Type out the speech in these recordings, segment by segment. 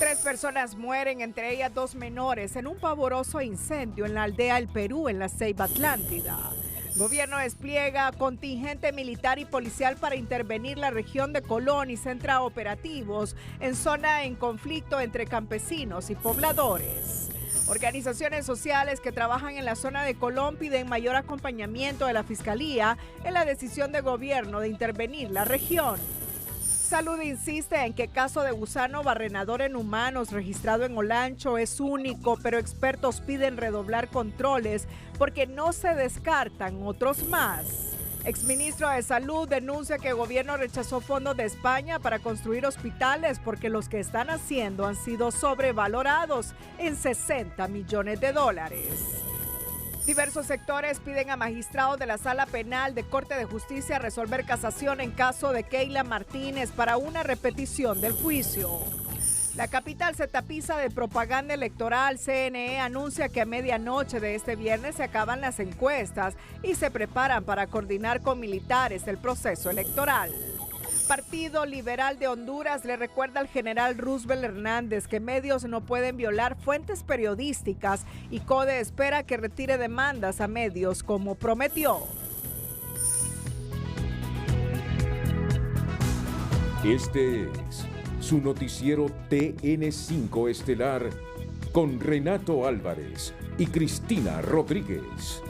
Tres personas mueren, entre ellas 2 menores, en un pavoroso incendio en la aldea El Perú, en la Ceiba Atlántida. El gobierno despliega contingente militar y policial para intervenir la región de Colón y centra operativos en zona en conflicto entre campesinos y pobladores. Organizaciones sociales que trabajan en la zona de Colón piden mayor acompañamiento de la Fiscalía en la decisión de gobierno de intervenir la región. Salud insiste en que caso de gusano barrenador en humanos registrado en Olancho es único, pero expertos piden redoblar controles porque no se descartan otros más. Exministro de Salud denuncia que el gobierno rechazó fondos de España para construir hospitales porque los que están haciendo han sido sobrevalorados en $60 millones. Diversos sectores piden a magistrados de la Sala Penal de Corte de Justicia resolver casación en caso de Keila Martínez para una repetición del juicio. La capital se tapiza de propaganda electoral. CNE anuncia que a medianoche de este viernes se acaban las encuestas y se preparan para coordinar con militares el proceso electoral. Partido Liberal de Honduras le recuerda al general Roosevelt Hernández que medios no pueden violar fuentes periodísticas y CODE espera que retire demandas a medios como prometió. Este es su noticiero TN5 Estelar con Renato Álvarez y Cristina Rodríguez.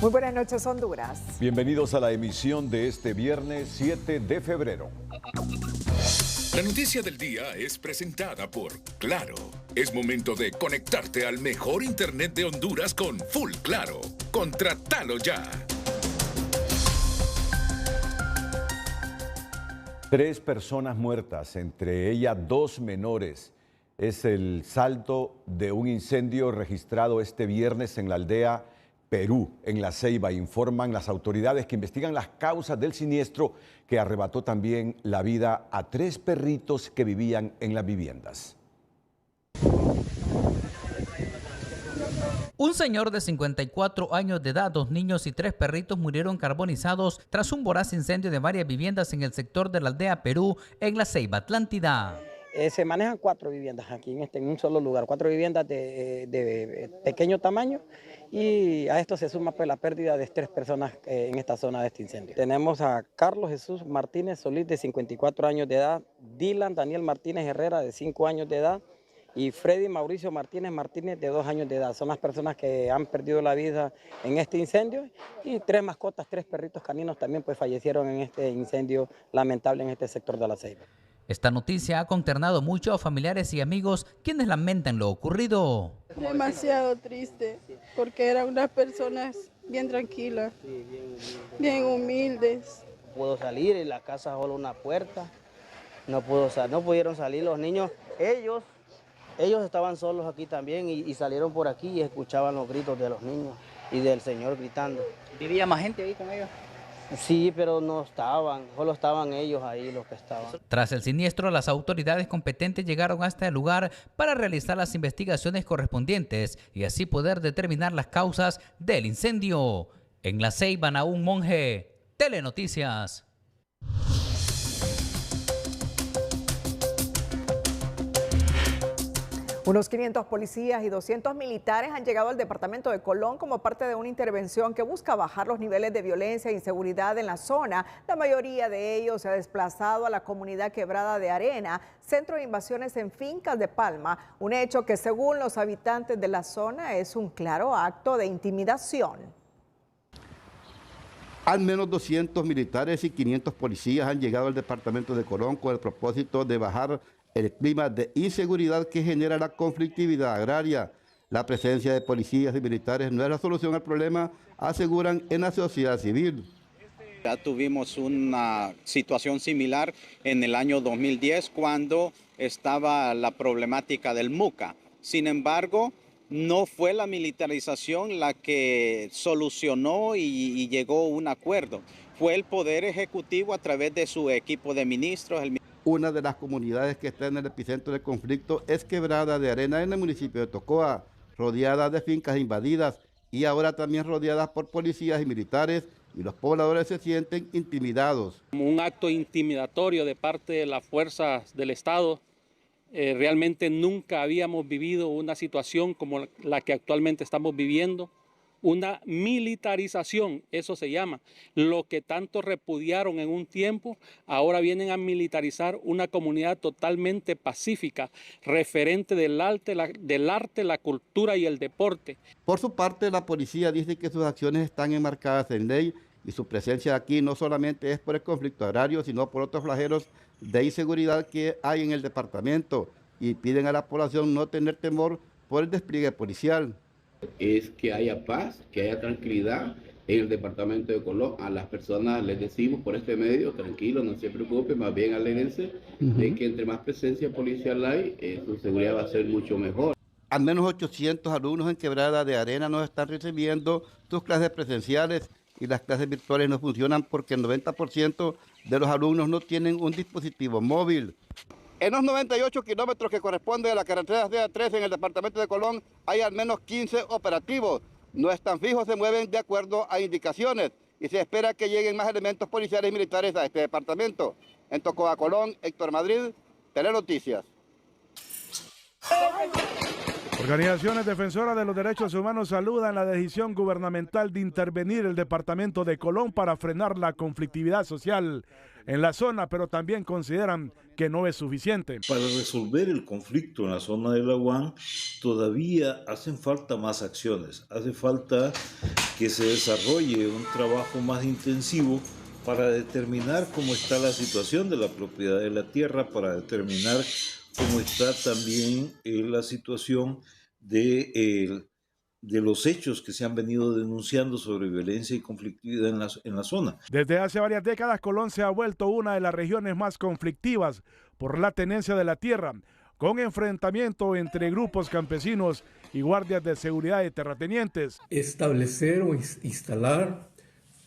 Muy buenas noches, Honduras. Bienvenidos a la emisión de este viernes 7 de febrero. La noticia del día es presentada por Claro. Es momento de conectarte al mejor internet de Honduras con Full Claro. Contratalo ya. 3 personas muertas, entre ellas 2 menores. Es el saldo de un incendio registrado este viernes en la aldea Perú, en La Ceiba. Informan las autoridades que investigan las causas del siniestro que arrebató también la vida a 3 perritos que vivían en las viviendas. Un señor de 54 años de edad, 2 niños y 3 perritos murieron carbonizados tras un voraz incendio de varias viviendas en el sector de la aldea Perú, en La Ceiba Atlántida. Se manejan 4 viviendas aquí en un solo lugar, 4 viviendas de pequeño tamaño, y a esto se suma pues la pérdida de 3 personas en esta zona de este incendio. Tenemos a Carlos Jesús Martínez Solís, de 54 años de edad, Dylan Daniel Martínez Herrera, de 5 años de edad, y Freddy Mauricio Martínez Martínez, de 2 años de edad. Son las personas que han perdido la vida en este incendio, y 3 mascotas, 3 perritos caninos también pues fallecieron en este incendio lamentable en este sector de La Ceiba. Esta noticia ha consternado mucho a familiares y amigos quienes lamentan lo ocurrido. Demasiado triste, porque eran unas personas bien tranquilas, bien humildes. No pudo salir, en la casa solo una puerta, no pudieron salir los niños. Ellos estaban solos aquí también y salieron por aquí y escuchaban los gritos de los niños y del señor gritando. ¿Vivía más gente ahí con ellos? Sí, pero no estaban, solo estaban ellos ahí los que estaban. Tras el siniestro, las autoridades competentes llegaron hasta el lugar para realizar las investigaciones correspondientes y así poder determinar las causas del incendio. En La Ceiba, Naún Monge, Telenoticias. Unos 500 policías y 200 militares han llegado al departamento de Colón como parte de una intervención que busca bajar los niveles de violencia e inseguridad en la zona. La mayoría de ellos se ha desplazado a la comunidad Quebrada de Arena, centro de invasiones en fincas de Palma, un hecho que según los habitantes de la zona es un claro acto de intimidación. Al menos 200 militares y 500 policías han llegado al departamento de Colón con el propósito de bajar el clima de inseguridad que genera la conflictividad agraria. La presencia de policías y militares no es la solución al problema, aseguran en la sociedad civil. Ya tuvimos una situación similar en el año 2010 cuando estaba la problemática del MUCA. Sin embargo, no fue la militarización la que solucionó y llegó a un acuerdo. Fue el Poder Ejecutivo a través de su equipo de ministros. Una de las comunidades que está en el epicentro del conflicto es Quebrada de Arena, en el municipio de Tocoa, rodeada de fincas invadidas y ahora también rodeadas por policías y militares y los pobladores se sienten intimidados. Como un acto intimidatorio de parte de las fuerzas del Estado. Realmente nunca habíamos vivido una situación como la que actualmente estamos viviendo. Una militarización, eso se llama. Lo que tanto repudiaron en un tiempo, ahora vienen a militarizar una comunidad totalmente pacífica, referente del arte, la cultura y el deporte. Por su parte, la policía dice que sus acciones están enmarcadas en ley y su presencia aquí no solamente es por el conflicto agrario, sino por otros flagelos de inseguridad que hay en el departamento, y piden a la población no tener temor por el despliegue policial. Es que haya paz, que haya tranquilidad en el departamento de Colón. A las personas les decimos por este medio, tranquilos, no se preocupen, más bien alégrense de que entre más presencia policial hay, su seguridad va a ser mucho mejor. Al menos 800 alumnos en Quebrada de Arena no están recibiendo sus clases presenciales y las clases virtuales no funcionan porque el 90% de los alumnos no tienen un dispositivo móvil. En los 98 kilómetros que corresponden a la carretera DA3 en el departamento de Colón hay al menos 15 operativos. No están fijos, se mueven de acuerdo a indicaciones y se espera que lleguen más elementos policiales y militares a este departamento. En Tocoa, Colón, Héctor Madrid, Telenoticias. Organizaciones defensoras de los derechos humanos saludan la decisión gubernamental de intervenir el departamento de Colón para frenar la conflictividad social en la zona, pero también consideran que no es suficiente. Para resolver el conflicto en la zona de Laguán todavía hacen falta más acciones, hace falta que se desarrolle un trabajo más intensivo para determinar cómo está la situación de la propiedad de la tierra, para determinar cómo está también la situación de los hechos que se han venido denunciando sobre violencia y conflictividad en la zona. Desde hace varias décadas, Colón se ha vuelto una de las regiones más conflictivas por la tenencia de la tierra, con enfrentamiento entre grupos campesinos y guardias de seguridad de terratenientes. Establecer o instalar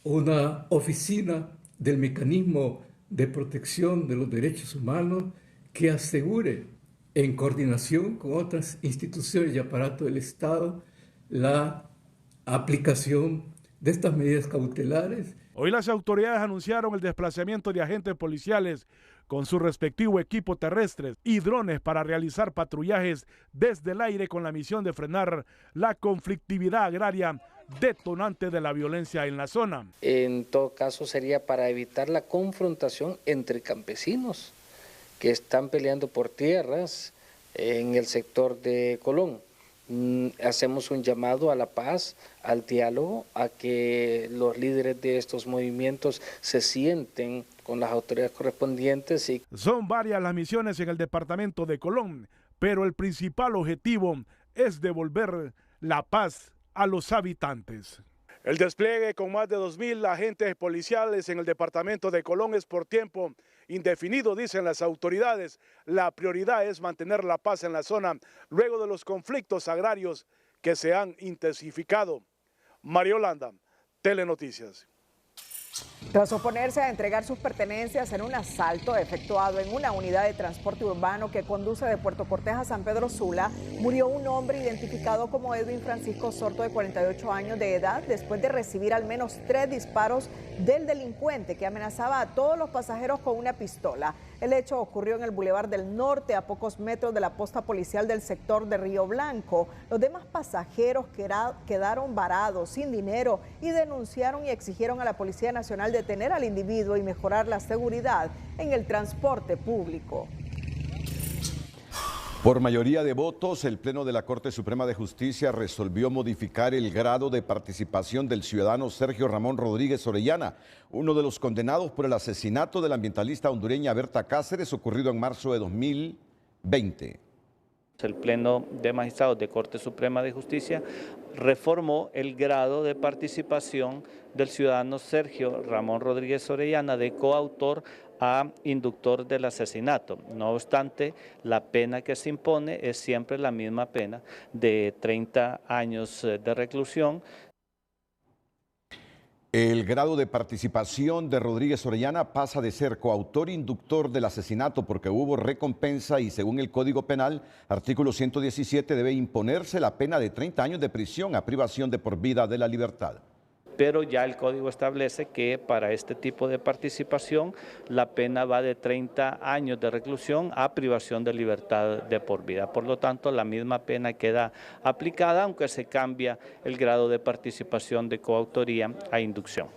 una oficina del mecanismo de protección de los derechos humanos que asegure, en coordinación con otras instituciones y aparatos del Estado, la aplicación de estas medidas cautelares. Hoy las autoridades anunciaron el desplazamiento de agentes policiales con su respectivo equipo terrestre y drones para realizar patrullajes desde el aire con la misión de frenar la conflictividad agraria detonante de la violencia en la zona. En todo caso sería para evitar la confrontación entre campesinos que están peleando por tierras en el sector de Colón. Hacemos un llamado a la paz, al diálogo, a que los líderes de estos movimientos se sienten con las autoridades correspondientes. Son varias las misiones en el departamento de Colón, pero el principal objetivo es devolver la paz a los habitantes. El despliegue con más de 2.000 agentes policiales en el departamento de Colón es por tiempo indefinido, dicen las autoridades. La prioridad es mantener la paz en la zona luego de los conflictos agrarios que se han intensificado. María Holanda, Telenoticias. Tras oponerse a entregar sus pertenencias en un asalto efectuado en una unidad de transporte urbano que conduce de Puerto Cortés a San Pedro Sula, murió un hombre identificado como Edwin Francisco Sorto, de 48 años de edad, después de recibir al menos 3 disparos del delincuente que amenazaba a todos los pasajeros con una pistola. El hecho ocurrió en el Boulevard del Norte, a pocos metros de la posta policial del sector de Río Blanco. Los demás pasajeros quedaron varados, sin dinero, y denunciaron y exigieron a la Policía Nacional detener al individuo y mejorar la seguridad en el transporte público. Por mayoría de votos, el Pleno de la Corte Suprema de Justicia resolvió modificar el grado de participación del ciudadano Sergio Ramón Rodríguez Orellana, uno de los condenados por el asesinato de la ambientalista hondureña Berta Cáceres, ocurrido en marzo de 2020. El Pleno de Magistrados de Corte Suprema de Justicia reformó el grado de participación del ciudadano Sergio Ramón Rodríguez Orellana de coautor a inductor del asesinato. No obstante, la pena que se impone es siempre la misma pena de 30 años de reclusión. El grado de participación de Rodríguez Orellana pasa de ser coautor inductor del asesinato porque hubo recompensa y, según el Código Penal, artículo 117, debe imponerse la pena de 30 años de prisión a privación de por vida de la libertad. pero ya el código establece que para este tipo de participación la pena va de 30 años de reclusión a privación de libertad de por vida. Por lo tanto, la misma pena queda aplicada, aunque se cambia el grado de participación de coautoría a inducción.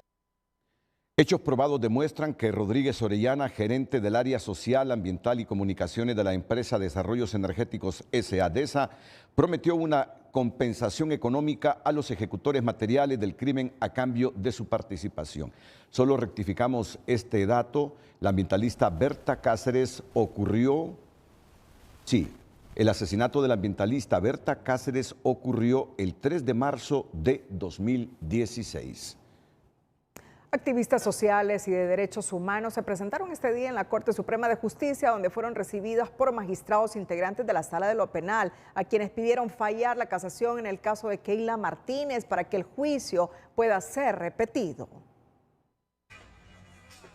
Hechos probados demuestran que Rodríguez Orellana, gerente del área social, ambiental y comunicaciones de la empresa Desarrollos Energéticos S.A. DESA, prometió una compensación económica a los ejecutores materiales del crimen a cambio de su participación. Solo rectificamos este dato. La ambientalista Berta Cáceres el asesinato de la ambientalista Berta Cáceres ocurrió el 3 de marzo de 2016. Activistas sociales y de derechos humanos se presentaron este día en la Corte Suprema de Justicia, donde fueron recibidos por magistrados integrantes de la Sala de lo Penal, a quienes pidieron fallar la casación en el caso de Keila Martínez para que el juicio pueda ser repetido.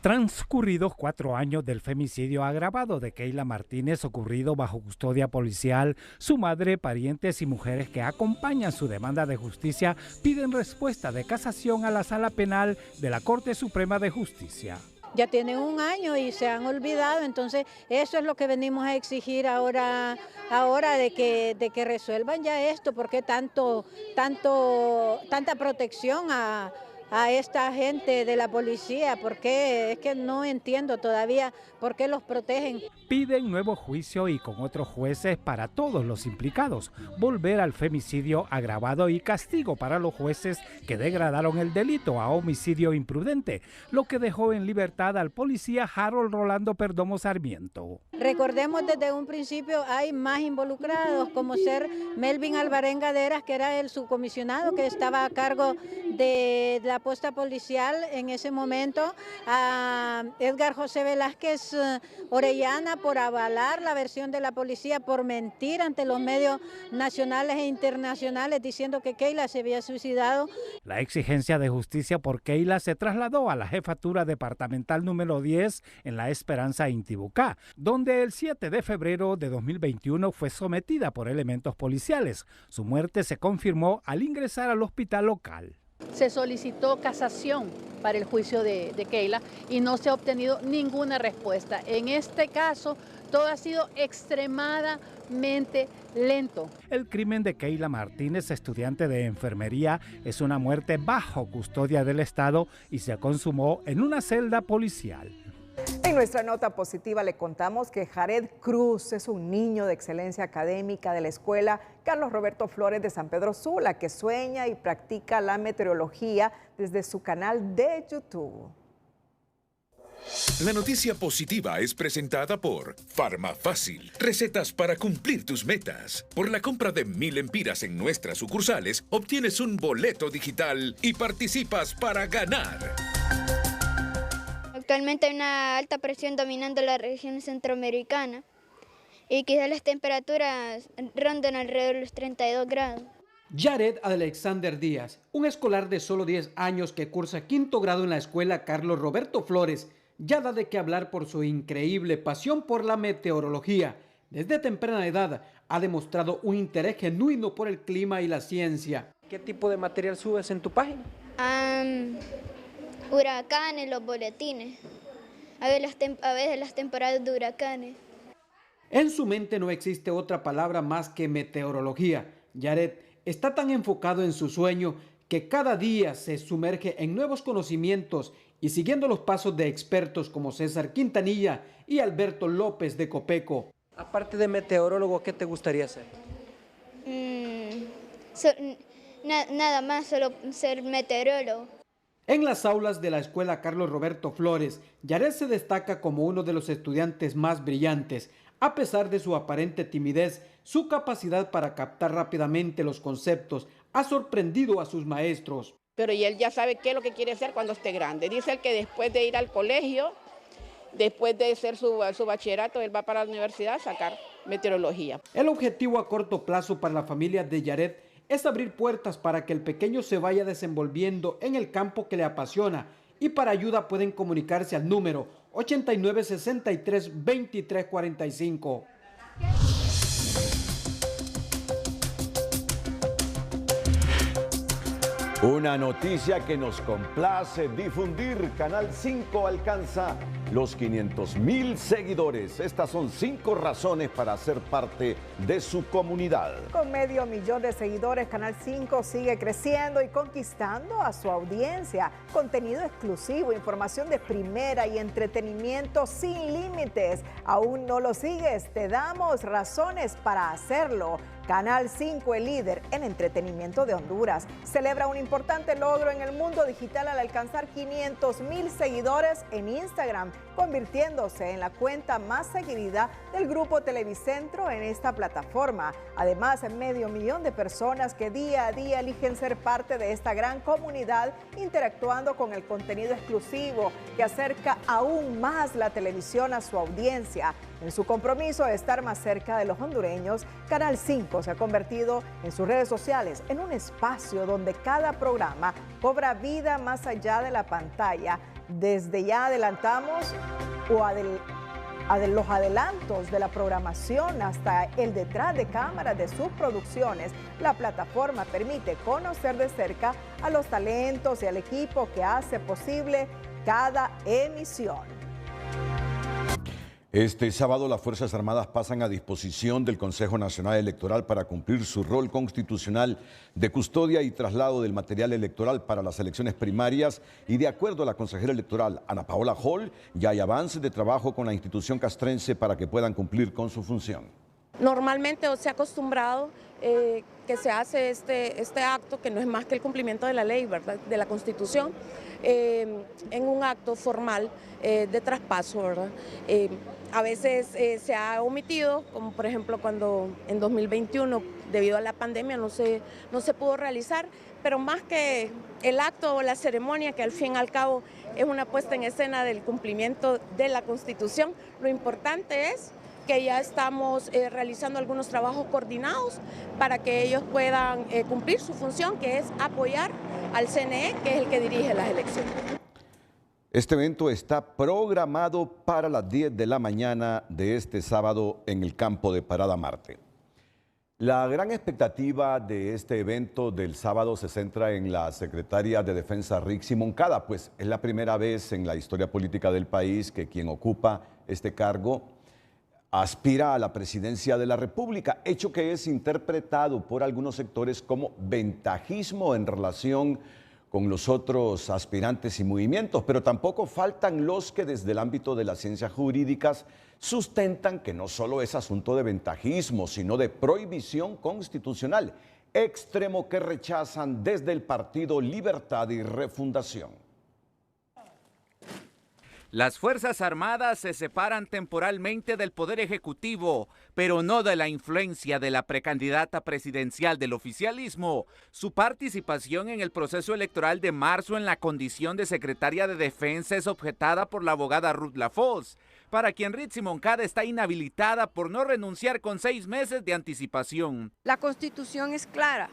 Transcurridos 4 años del femicidio agravado de Keila Martínez ocurrido bajo custodia policial, su madre, parientes y mujeres que acompañan su demanda de justicia piden respuesta de casación a la Sala Penal de la Corte Suprema de Justicia. Ya tienen 1 año y se han olvidado, entonces eso es lo que venimos a exigir ahora de que resuelvan ya esto, porque tanta protección a esta gente de la policía, porque es que no entiendo todavía por qué los protegen. Piden nuevo juicio y con otros jueces para todos los implicados, volver al femicidio agravado y castigo para los jueces que degradaron el delito a homicidio imprudente, lo que dejó en libertad al policía Harold Rolando Perdomo Sarmiento. Recordemos desde un principio hay más involucrados, como ser Melvin Albarén Gaderas, que era el subcomisionado que estaba a cargo de la posta policial en ese momento, a Edgar José Velázquez Orellana por avalar la versión de la policía, por mentir ante los medios nacionales e internacionales diciendo que Keila se había suicidado. La exigencia de justicia por Keila se trasladó a la jefatura departamental número 10 en La Esperanza, Intibucá, donde el 7 de febrero de 2021 fue sometida por elementos policiales. Su muerte se confirmó al ingresar al hospital local. Se solicitó casación para el juicio de Keila y no se ha obtenido ninguna respuesta. En este caso, todo ha sido extremadamente lento. El crimen de Keila Martínez, estudiante de enfermería, es una muerte bajo custodia del Estado y se consumó en una celda policial. En nuestra nota positiva le contamos que Jared Cruz es un niño de excelencia académica de la escuela Carlos Roberto Flores de San Pedro Sula, que sueña y practica la meteorología desde su canal de YouTube. La noticia positiva es presentada por Farmafácil, recetas para cumplir tus metas. Por la compra de 1000 lempiras en nuestras sucursales, obtienes un boleto digital y participas para ganar. Actualmente hay una alta presión dominando la región centroamericana y quizás las temperaturas rondan alrededor de los 32 grados. Jared Alexander Díaz, un escolar de solo 10 años que cursa 5º grado en la escuela Carlos Roberto Flores, ya da de qué hablar por su increíble pasión por la meteorología. Desde temprana edad ha demostrado un interés genuino por el clima y la ciencia. ¿Qué tipo de material subes en tu página? Huracanes, los boletines, a veces las temporadas de huracanes. En su mente no existe otra palabra más que meteorología. Jared está tan enfocado en su sueño que cada día se sumerge en nuevos conocimientos y siguiendo los pasos de expertos como César Quintanilla y Alberto López de Copeco. Aparte de meteorólogo, ¿qué te gustaría ser? Nada más, solo ser meteorólogo. En las aulas de la escuela Carlos Roberto Flores, Jared se destaca como uno de los estudiantes más brillantes. A pesar de su aparente timidez, su capacidad para captar rápidamente los conceptos ha sorprendido a sus maestros. Pero y él ya sabe qué es lo que quiere hacer cuando esté grande. Dice él que después de ir al colegio, después de hacer su bachillerato, él va para la universidad a sacar meteorología. El objetivo a corto plazo para la familia de Jared es abrir puertas para que el pequeño se vaya desenvolviendo en el campo que le apasiona, y para ayuda pueden comunicarse al número 8963-2345. Una noticia que nos complace difundir. Canal 5 alcanza los 500,000 seguidores. Estas son 5 razones para ser parte de su comunidad. Con 500,000 de seguidores, Canal 5 sigue creciendo y conquistando a su audiencia. Contenido exclusivo, información de primera y entretenimiento sin límites. ¿Aún no lo sigues? Te damos razones para hacerlo. Canal 5, el líder en entretenimiento de Honduras, celebra un importante logro en el mundo digital al alcanzar 500,000 seguidores en Instagram, convirtiéndose en la cuenta más seguida del grupo Televicentro en esta plataforma. Además, 500,000 de personas que día a día eligen ser parte de esta gran comunidad, interactuando con el contenido exclusivo que acerca aún más la televisión a su audiencia. En su compromiso de estar más cerca de los hondureños, Canal 5 se ha convertido en sus redes sociales en un espacio donde cada programa cobra vida más allá de la pantalla. Desde ya adelantamos los adelantos de la programación hasta el detrás de cámaras de sus producciones. La plataforma permite conocer de cerca a los talentos y al equipo que hace posible cada emisión. Este sábado las Fuerzas Armadas pasan a disposición del Consejo Nacional Electoral para cumplir su rol constitucional de custodia y traslado del material electoral para las elecciones primarias, y de acuerdo a la consejera electoral Ana Paola Hall, ya hay avances de trabajo con la institución castrense para que puedan cumplir con su función. Normalmente se ha acostumbrado que se hace este acto, que no es más que el cumplimiento de la ley, ¿verdad?, de la Constitución, en un acto formal de traspaso, ¿verdad? A veces se ha omitido, como por ejemplo cuando en 2021, debido a la pandemia, no se pudo realizar, pero más que el acto o la ceremonia, que al fin y al cabo es una puesta en escena del cumplimiento de la Constitución, lo importante es que ya estamos realizando algunos trabajos coordinados para que ellos puedan cumplir su función, que es apoyar al CNE, que es el que dirige las elecciones. Este evento está programado para las 10 de la mañana de este sábado en el campo de Parada Marte. La gran expectativa de este evento del sábado se centra en la secretaria de Defensa Rixi Moncada, pues es la primera vez en la historia política del país que quien ocupa este cargo aspira a la presidencia de la República, hecho que es interpretado por algunos sectores como ventajismo en relación con los otros aspirantes y movimientos, pero tampoco faltan los que desde el ámbito de las ciencias jurídicas sustentan que no solo es asunto de ventajismo, sino de prohibición constitucional, extremo que rechazan desde el Partido Libertad y Refundación. Las Fuerzas Armadas se separan temporalmente del Poder Ejecutivo, pero no de la influencia de la precandidata presidencial del oficialismo. Su participación en el proceso electoral de marzo en la condición de secretaria de Defensa es objetada por la abogada Ruth Lafosse, para quien Rixi Moncada está inhabilitada por no renunciar con 6 meses de anticipación. La Constitución es clara.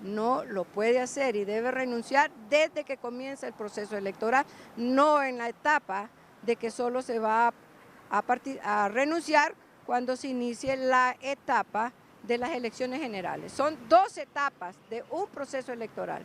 No lo puede hacer y debe renunciar desde que comienza el proceso electoral, no en la etapa de que solo se va a renunciar cuando se inicie la etapa de las elecciones generales. Son 2 etapas de un proceso electoral,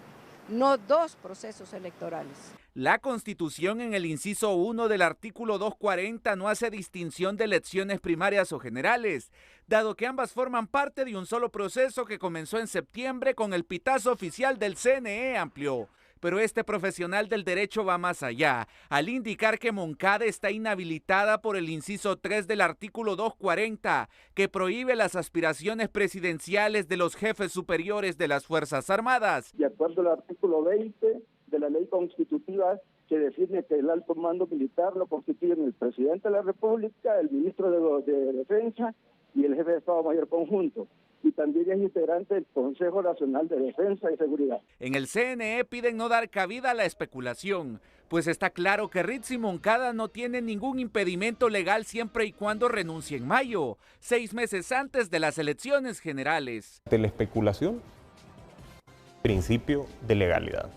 no 2 procesos electorales. La Constitución en el inciso 1 del artículo 240 no hace distinción de elecciones primarias o generales, dado que ambas forman parte de un solo proceso que comenzó en septiembre con el pitazo oficial del CNE, amplió. Pero este profesional del derecho va más allá, al indicar que Moncada está inhabilitada por el inciso 3 del artículo 240, que prohíbe las aspiraciones presidenciales de los jefes superiores de las Fuerzas Armadas. De acuerdo al artículo 20 de la ley constitutiva, que define que el alto mando militar lo constituyen el presidente de la República, el ministro de Defensa y el jefe de Estado Mayor conjunto. Y también es integrante del Consejo Nacional de Defensa y Seguridad. En el CNE piden no dar cabida a la especulación, pues está claro que Rixi Moncada no tiene ningún impedimento legal siempre y cuando renuncie en mayo, 6 meses antes de las elecciones generales. De la especulación, principio de legalidad,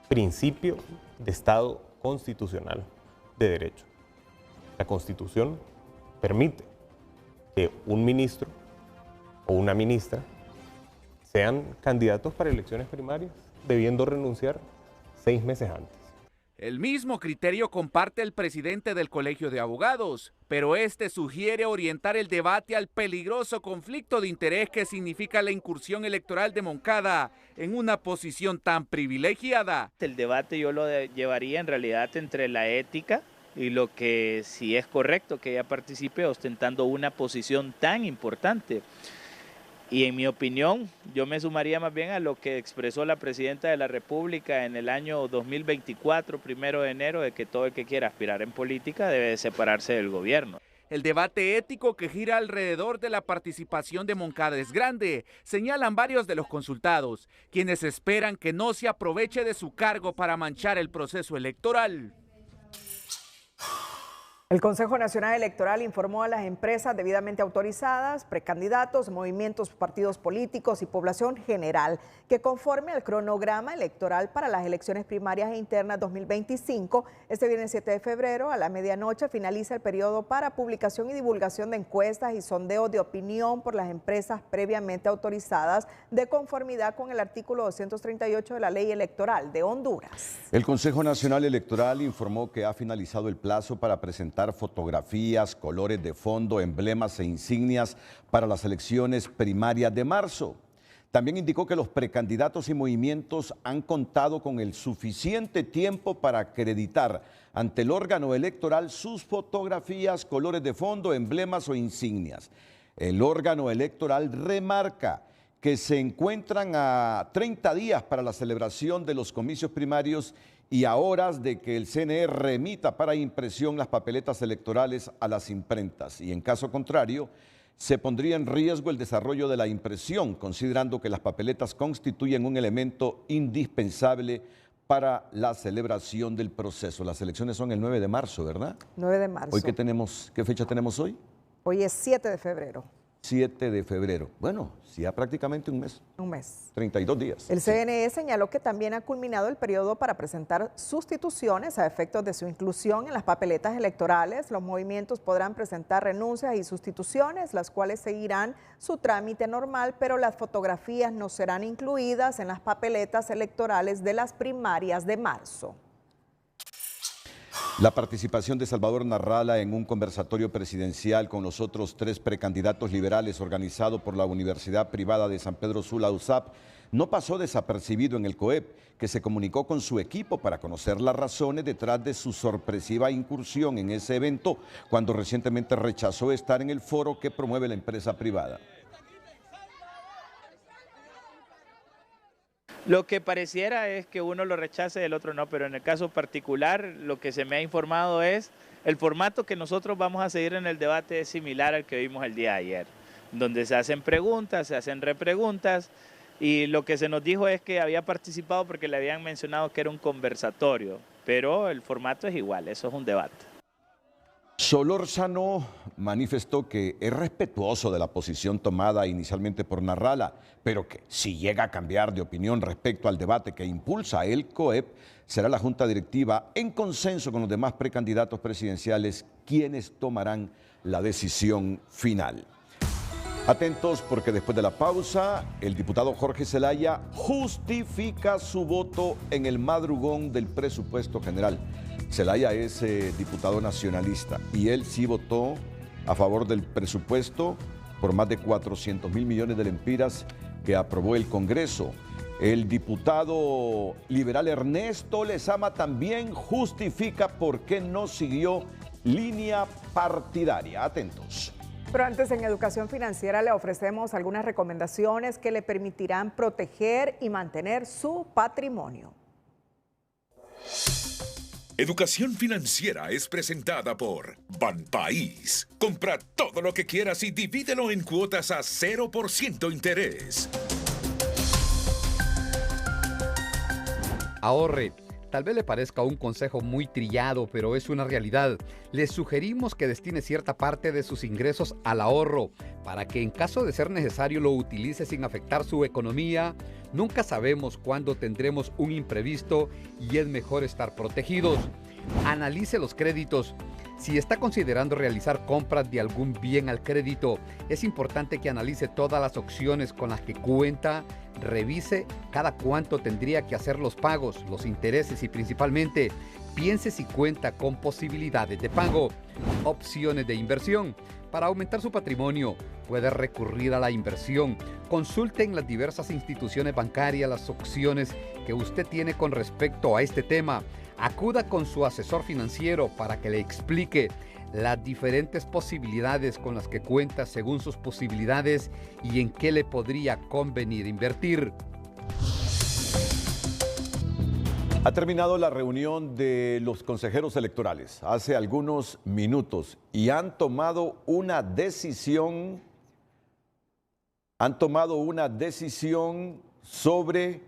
principio de Estado constitucional de derecho. La Constitución permite que un ministro o una ministra sean candidatos para elecciones primarias debiendo renunciar 6 meses antes. El mismo criterio comparte el presidente del Colegio de Abogados, pero este sugiere orientar el debate al peligroso conflicto de interés que significa la incursión electoral de Moncada en una posición tan privilegiada. El debate yo lo llevaría en realidad entre la ética y lo que si es correcto que ella participe ostentando una posición tan importante. Y en mi opinión, yo me sumaría más bien a lo que expresó la Presidenta de la República en el año 2024, 1 de enero, de que todo el que quiera aspirar en política debe separarse del gobierno. El debate ético que gira alrededor de la participación de Moncada es grande, señalan varios de los consultados, quienes esperan que no se aproveche de su cargo para manchar el proceso electoral. El Consejo Nacional Electoral informó a las empresas debidamente autorizadas, precandidatos, movimientos, partidos políticos y población general que conforme al cronograma electoral para las elecciones primarias e internas 2025, este viernes 7 de febrero a la medianoche finaliza el periodo para publicación y divulgación de encuestas y sondeos de opinión por las empresas previamente autorizadas de conformidad con el artículo 238 de la Ley Electoral de Honduras. El Consejo Nacional Electoral informó que ha finalizado el plazo para presentar fotografías, colores de fondo, emblemas e insignias para las elecciones primarias de marzo. También indicó que los precandidatos y movimientos han contado con el suficiente tiempo para acreditar ante el órgano electoral sus fotografías, colores de fondo, emblemas o insignias. El órgano electoral remarca que se encuentran a 30 días para la celebración de los comicios primarios y a horas de que el CNE remita para impresión las papeletas electorales a las imprentas. Y en caso contrario, se pondría en riesgo el desarrollo de la impresión, considerando que las papeletas constituyen un elemento indispensable para la celebración del proceso. Las elecciones son el 9 de marzo, ¿verdad? 9 de marzo. ¿Hoy qué fecha tenemos hoy? Hoy es 7 de febrero. 7 de febrero. Bueno, ya prácticamente un mes. Un mes. 32 días. El CNE señaló que también ha culminado el periodo para presentar sustituciones a efectos de su inclusión en las papeletas electorales. Los movimientos podrán presentar renuncias y sustituciones, las cuales seguirán su trámite normal, pero las fotografías no serán incluidas en las papeletas electorales de las primarias de marzo. La participación de Salvador Narrala en un conversatorio presidencial con los otros 3 precandidatos liberales organizado por la Universidad Privada de San Pedro Sula, USAP, no pasó desapercibido en el COEP, que se comunicó con su equipo para conocer las razones detrás de su sorpresiva incursión en ese evento, cuando recientemente rechazó estar en el foro que promueve la empresa privada. Lo que pareciera es que uno lo rechace y el otro no, pero en el caso particular lo que se me ha informado es el formato que nosotros vamos a seguir en el debate es similar al que vimos el día de ayer, donde se hacen preguntas, se hacen repreguntas y lo que se nos dijo es que había participado porque le habían mencionado que era un conversatorio, pero el formato es igual, eso es un debate. Solórzano manifestó que es respetuoso de la posición tomada inicialmente por Narrala, pero que si llega a cambiar de opinión respecto al debate que impulsa el COEP, será la Junta Directiva, en consenso con los demás precandidatos presidenciales, quienes tomarán la decisión final. Atentos porque después de la pausa, el diputado Jorge Zelaya justifica su voto en el madrugón del presupuesto general. Zelaya es diputado nacionalista y él sí votó a favor del presupuesto por más de 400.000 millones de lempiras que aprobó el Congreso. El diputado liberal Ernesto Lezama también justifica por qué no siguió línea partidaria. Atentos. Pero antes, en Educación Financiera le ofrecemos algunas recomendaciones que le permitirán proteger y mantener su patrimonio. Educación Financiera es presentada por Banpaís. Compra todo lo que quieras y divídelo en cuotas a 0% interés. Ahorre. Tal vez le parezca un consejo muy trillado, pero es una realidad. Les sugerimos que destine cierta parte de sus ingresos al ahorro, para que en caso de ser necesario lo utilice sin afectar su economía. Nunca sabemos cuándo tendremos un imprevisto y es mejor estar protegidos. Analice los créditos. Si está considerando realizar compras de algún bien al crédito, es importante que analice todas las opciones con las que cuenta, revise cada cuánto tendría que hacer los pagos, los intereses y principalmente piense si cuenta con posibilidades de pago. Opciones de inversión. Para aumentar su patrimonio, puede recurrir a la inversión. Consulte en las diversas instituciones bancarias las opciones que usted tiene con respecto a este tema. Acuda con su asesor financiero para que le explique las diferentes posibilidades con las que cuenta según sus posibilidades y en qué le podría convenir invertir. Ha terminado la reunión de los consejeros electorales hace algunos minutos y han tomado una decisión sobre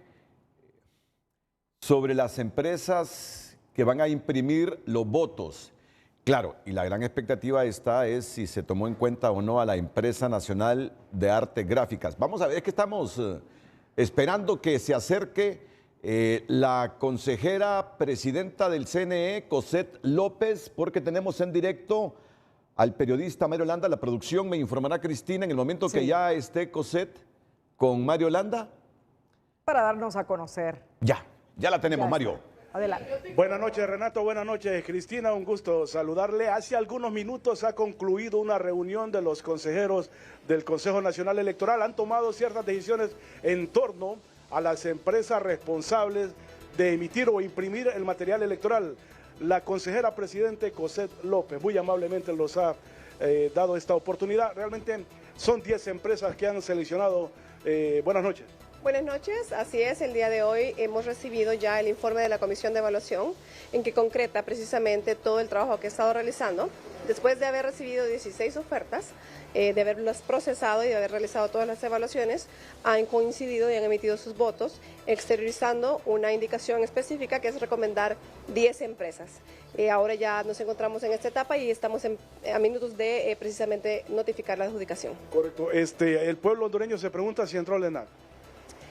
las empresas que van a imprimir los votos. Claro, y la gran expectativa es si se tomó en cuenta o no a la Empresa Nacional de Artes Gráficas. Vamos a ver, es que estamos esperando que se acerque la consejera presidenta del CNE, Cosette López, porque tenemos en directo al periodista Mario Landa. La producción me informará Cristina en el momento que ya esté Cosette con Mario Landa. Para darnos a conocer. Ya la tenemos, Mario. Adelante. Buenas noches, Renato. Buenas noches, Cristina. Un gusto saludarle. Hace algunos minutos ha concluido una reunión de los consejeros del Consejo Nacional Electoral. Han tomado ciertas decisiones en torno a las empresas responsables de emitir o imprimir el material electoral. La consejera presidente Cosette López muy amablemente nos ha dado esta oportunidad. Realmente son 10 empresas que han seleccionado. Buenas noches. Buenas noches, así es, el día de hoy hemos recibido ya el informe de la Comisión de Evaluación en que concreta precisamente todo el trabajo que he estado realizando. Después de haber recibido 16 ofertas, de haberlas procesado y de haber realizado todas las evaluaciones, han coincidido y han emitido sus votos, exteriorizando una indicación específica que es recomendar 10 empresas. Ahora ya nos encontramos en esta etapa y estamos a minutos de precisamente notificar la adjudicación. Correcto. El pueblo hondureño se pregunta si entró al ENAC.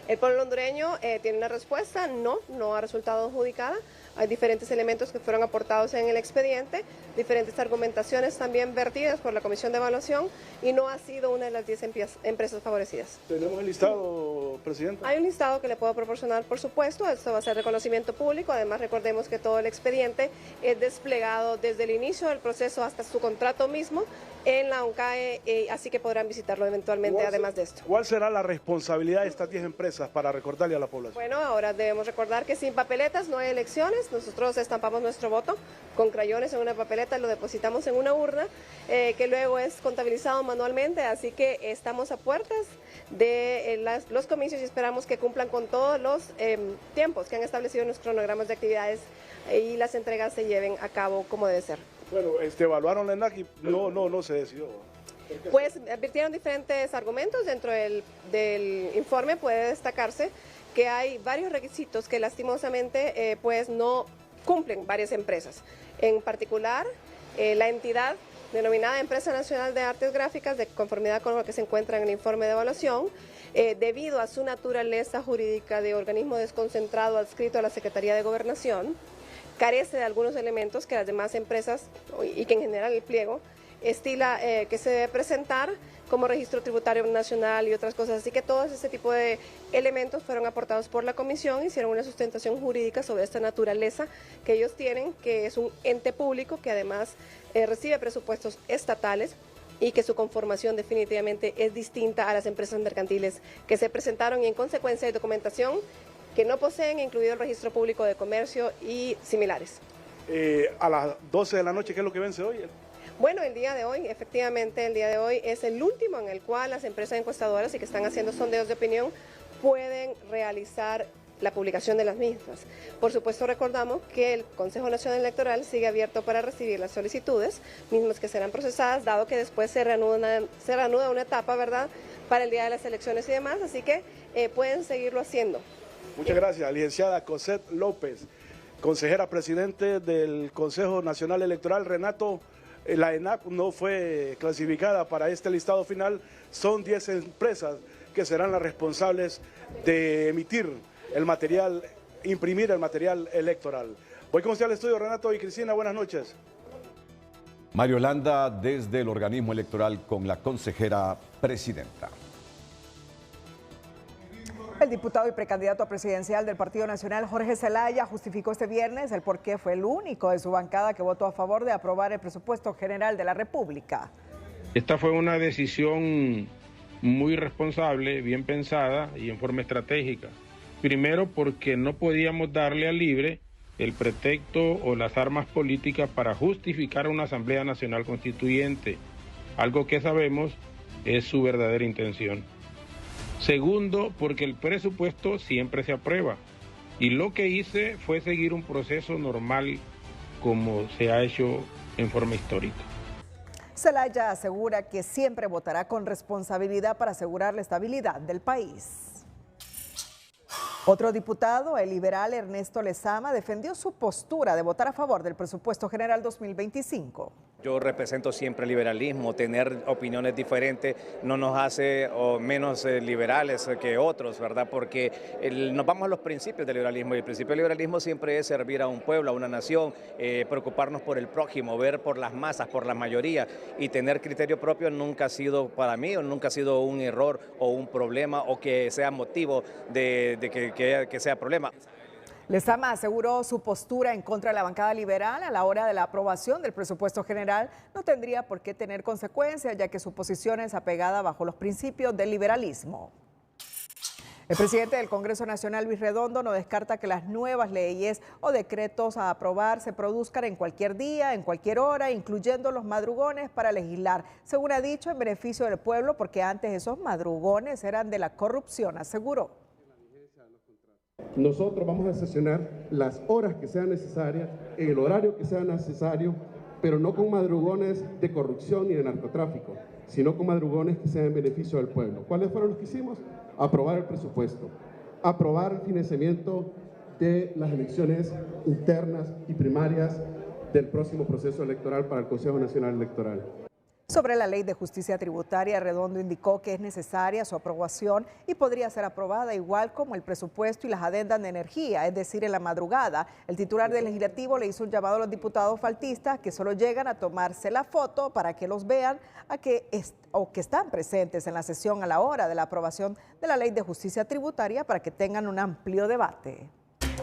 El pueblo hondureño tiene una respuesta, no ha resultado adjudicada. Hay diferentes elementos que fueron aportados en el expediente, diferentes argumentaciones también vertidas por la Comisión de Evaluación y no ha sido una de las 10 empresas favorecidas. ¿Tenemos el listado, Presidenta? Hay un listado que le puedo proporcionar, por supuesto. Esto va a ser de conocimiento público. Además, recordemos que todo el expediente es desplegado desde el inicio del proceso hasta su contrato mismo en la ONCAE, así que podrán visitarlo eventualmente además de esto. ¿Cuál será la responsabilidad de estas 10 empresas para recordarle a la población? Bueno, ahora debemos recordar que sin papeletas no hay elecciones. Nosotros estampamos nuestro voto con crayones en una papeleta, lo depositamos en una urna que luego es contabilizado manualmente, así que estamos a puertas de los comicios y esperamos que cumplan con todos los tiempos que han establecido en los cronogramas de actividades y las entregas se lleven a cabo como debe ser. Bueno, evaluaron la ENAC y no se decidió. Pues advirtieron diferentes argumentos. Dentro del informe puede destacarse que hay varios requisitos que lastimosamente pues no cumplen varias empresas. En particular, la entidad denominada Empresa Nacional de Artes Gráficas, de conformidad con lo que se encuentra en el informe de evaluación, debido a su naturaleza jurídica de organismo desconcentrado adscrito a la Secretaría de Gobernación, carece de algunos elementos que las demás empresas y que en general el pliego estila que se debe presentar como registro tributario nacional y otras cosas. Así que todos este tipo de elementos fueron aportados por la comisión, hicieron una sustentación jurídica sobre esta naturaleza que ellos tienen, que es un ente público que además recibe presupuestos estatales y que su conformación definitivamente es distinta a las empresas mercantiles que se presentaron y en consecuencia hay documentación que no poseen, incluido el registro público de comercio y similares. A las 12 de la noche, ¿qué es lo que vence hoy? Bueno, el día de hoy, efectivamente, el día de hoy es el último en el cual las empresas encuestadoras y que están haciendo sondeos de opinión pueden realizar la publicación de las mismas. Por supuesto, recordamos que el Consejo Nacional Electoral sigue abierto para recibir las solicitudes, mismas que serán procesadas, dado que después se reanuda una etapa, ¿verdad?, para el día de las elecciones y demás, así que pueden seguirlo haciendo. Muchas gracias, licenciada Cosette López, consejera presidente del Consejo Nacional Electoral. Renato, la ENAC no fue clasificada para este listado final, son 10 empresas que serán las responsables de emitir el material, imprimir el material electoral. Voy con usted al estudio, Renato y Cristina, buenas noches. Mario Landa desde el organismo electoral con la consejera presidenta. El diputado y precandidato presidencial del Partido Nacional, Jorge Zelaya, justificó este viernes el por qué fue el único de su bancada que votó a favor de aprobar el presupuesto general de la República. Esta fue una decisión muy responsable, bien pensada y en forma estratégica. Primero, porque no podíamos darle al Libre el pretexto o las armas políticas para justificar una Asamblea Nacional Constituyente, algo que sabemos es su verdadera intención. Segundo, porque el presupuesto siempre se aprueba y lo que hice fue seguir un proceso normal como se ha hecho en forma histórica. Zelaya asegura que siempre votará con responsabilidad para asegurar la estabilidad del país. Otro diputado, el liberal Ernesto Lezama, defendió su postura de votar a favor del presupuesto general 2025. Yo represento siempre el liberalismo, tener opiniones diferentes no nos hace menos liberales que otros, ¿verdad? Porque nos vamos a los principios del liberalismo y el principio del liberalismo siempre es servir a un pueblo, a una nación, preocuparnos por el prójimo, ver por las masas, por la mayoría y tener criterio propio nunca ha sido para mí, o nunca ha sido un error o un problema o que sea motivo de que sea problema. Lezama aseguró su postura en contra de la bancada liberal a la hora de la aprobación del presupuesto general no tendría por qué tener consecuencias, ya que su posición es apegada bajo los principios del liberalismo. El presidente del Congreso Nacional, Luis Redondo, no descarta que las nuevas leyes o decretos a aprobar se produzcan en cualquier día, en cualquier hora, incluyendo los madrugones para legislar, según ha dicho, en beneficio del pueblo, porque antes esos madrugones eran de la corrupción, aseguró. Nosotros vamos a sesionar las horas que sean necesarias, en el horario que sea necesario, pero no con madrugones de corrupción ni de narcotráfico, sino con madrugones que sean en beneficio del pueblo. ¿Cuáles fueron los que hicimos? Aprobar el presupuesto, aprobar el financiamiento de las elecciones internas y primarias del próximo proceso electoral para el Consejo Nacional Electoral. Sobre la ley de justicia tributaria, Redondo indicó que es necesaria su aprobación y podría ser aprobada igual como el presupuesto y las adendas de energía, es decir, en la madrugada. El titular del legislativo le hizo un llamado a los diputados faltistas que solo llegan a tomarse la foto para que los vean que están presentes en la sesión a la hora de la aprobación de la ley de justicia tributaria para que tengan un amplio debate.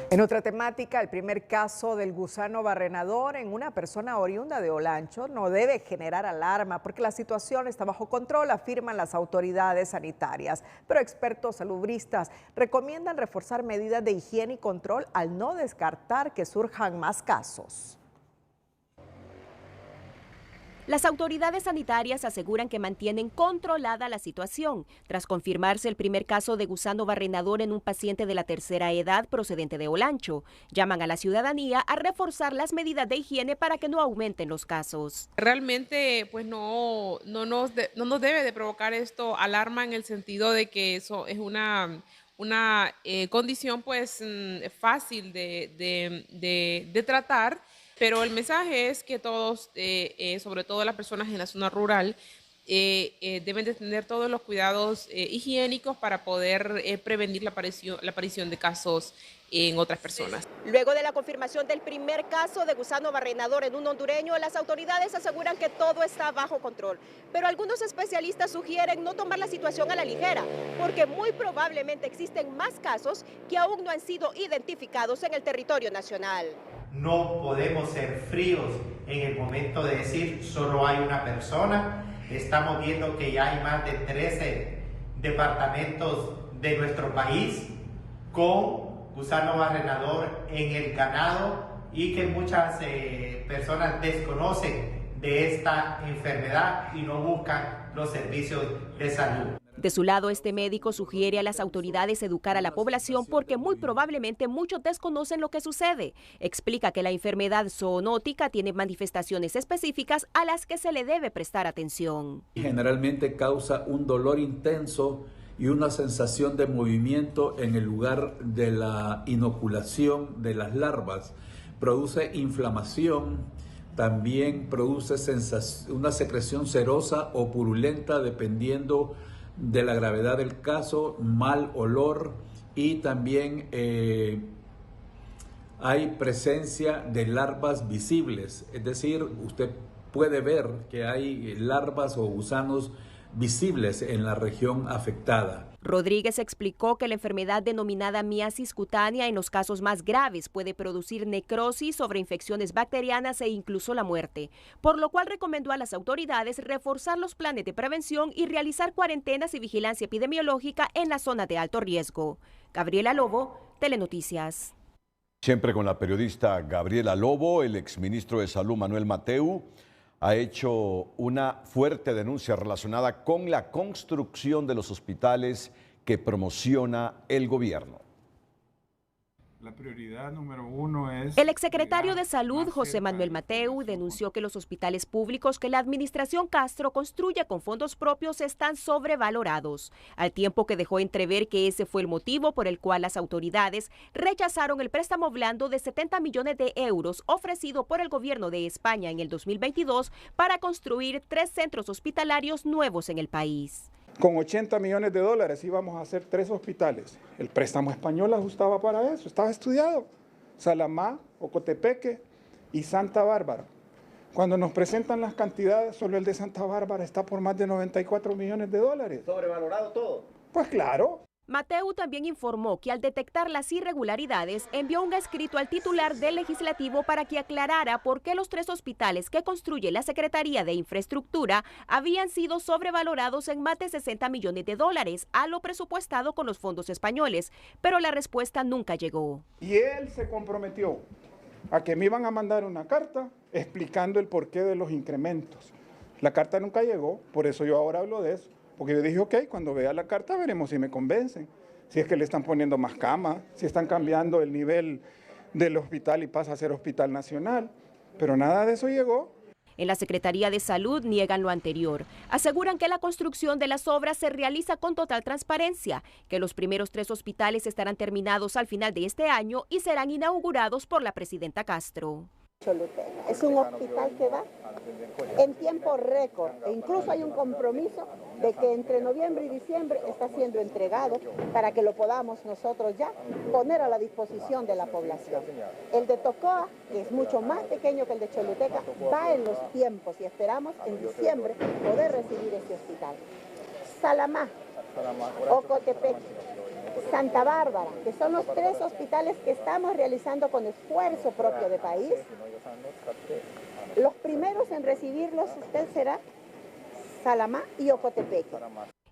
En otra temática, el primer caso del gusano barrenador en una persona oriunda de Olancho no debe generar alarma porque la situación está bajo control, afirman las autoridades sanitarias. Pero expertos salubristas recomiendan reforzar medidas de higiene y control al no descartar que surjan más casos. Las autoridades sanitarias aseguran que mantienen controlada la situación tras confirmarse el primer caso de gusano barrenador en un paciente de la tercera edad procedente de Olancho. Llaman a la ciudadanía a reforzar las medidas de higiene para que no aumenten los casos. Realmente pues no nos debe de provocar esto alarma en el sentido de que eso es una condición pues fácil de tratar. Pero el mensaje es que todos, sobre todo las personas en la zona rural, deben de tener todos los cuidados higiénicos para poder prevenir la aparición de casos en otras personas. Luego de la confirmación del primer caso de gusano barrenador en un hondureño, las autoridades aseguran que todo está bajo control. Pero algunos especialistas sugieren no tomar la situación a la ligera, porque muy probablemente existen más casos que aún no han sido identificados en el territorio nacional. No podemos ser fríos en el momento de decir solo hay una persona. Estamos viendo que ya hay más de 13 departamentos de nuestro país con gusano barrenador en el ganado y que muchas personas desconocen de esta enfermedad y no buscan los servicios de salud. De su lado, este médico sugiere a las autoridades educar a la población porque muy probablemente muchos desconocen lo que sucede. Explica que la enfermedad zoonótica tiene manifestaciones específicas a las que se le debe prestar atención. Generalmente causa un dolor intenso y una sensación de movimiento en el lugar de la inoculación de las larvas. Produce inflamación, también produce una secreción serosa o purulenta dependiendo de la gravedad del caso, mal olor y también hay presencia de larvas visibles, es decir, usted puede ver que hay larvas o gusanos visibles en la región afectada. Rodríguez explicó que la enfermedad denominada miasis cutánea en los casos más graves puede producir necrosis, sobreinfecciones bacterianas e incluso la muerte, por lo cual recomendó a las autoridades reforzar los planes de prevención y realizar cuarentenas y vigilancia epidemiológica en la zona de alto riesgo. Gabriela Lobo, Telenoticias. Siempre con la periodista Gabriela Lobo, el exministro de Salud Manuel Mateu ha hecho una fuerte denuncia relacionada con la construcción de los hospitales que promociona el gobierno. La prioridad número uno es... El exsecretario de Salud, José Manuel Mateu, denunció que los hospitales públicos que la administración Castro construye con fondos propios están sobrevalorados, al tiempo que dejó entrever que ese fue el motivo por el cual las autoridades rechazaron el préstamo blando de 70 millones de euros ofrecido por el gobierno de España en el 2022 para construir 3 centros hospitalarios nuevos en el país. Con 80 millones de dólares íbamos a hacer 3 hospitales. El préstamo español ajustaba para eso, estaba estudiado. Salamá, Ocotepeque y Santa Bárbara. Cuando nos presentan las cantidades, solo el de Santa Bárbara está por más de 94 millones de dólares. ¿Sobrevalorado todo? Pues claro. Mateu también informó que al detectar las irregularidades envió un escrito al titular del Legislativo para que aclarara por qué los 3 hospitales que construye la Secretaría de Infraestructura habían sido sobrevalorados en más de 60 millones de dólares a lo presupuestado con los fondos españoles, pero la respuesta nunca llegó. Y él se comprometió a que me iban a mandar una carta explicando el porqué de los incrementos. La carta nunca llegó, por eso yo ahora hablo de eso. Porque yo dije, ok, cuando vea la carta veremos si me convencen. Si es que le están poniendo más camas, si están cambiando el nivel del hospital y pasa a ser hospital nacional. Pero nada de eso llegó. En la Secretaría de Salud niegan lo anterior. Aseguran que la construcción de las obras se realiza con total transparencia, que los primeros 3 hospitales estarán terminados al final de este año y serán inaugurados por la presidenta Castro. Es un hospital que va en tiempo récord e incluso hay un compromiso de que entre noviembre y diciembre está siendo entregado para que lo podamos nosotros ya poner a la disposición de la población. El de Tocoa, que es mucho más pequeño que el de Choluteca, va en los tiempos y esperamos en diciembre poder recibir ese hospital. Salamá, Ocotepeque, Santa Bárbara, que son los 3 hospitales que estamos realizando con esfuerzo propio de país. Los primeros en recibirlos usted será Salamá y Ocotepeque.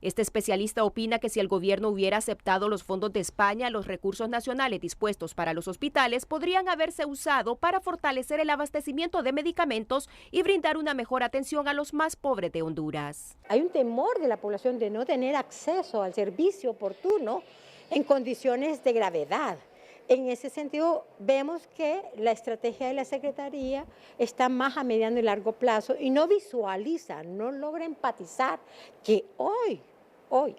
Este especialista opina que si el gobierno hubiera aceptado los fondos de España, los recursos nacionales dispuestos para los hospitales podrían haberse usado para fortalecer el abastecimiento de medicamentos y brindar una mejor atención a los más pobres de Honduras. Hay un temor de la población de no tener acceso al servicio oportuno en condiciones de gravedad. En ese sentido, vemos que la estrategia de la Secretaría está más a mediano y largo plazo y no visualiza, no logra empatizar que hoy,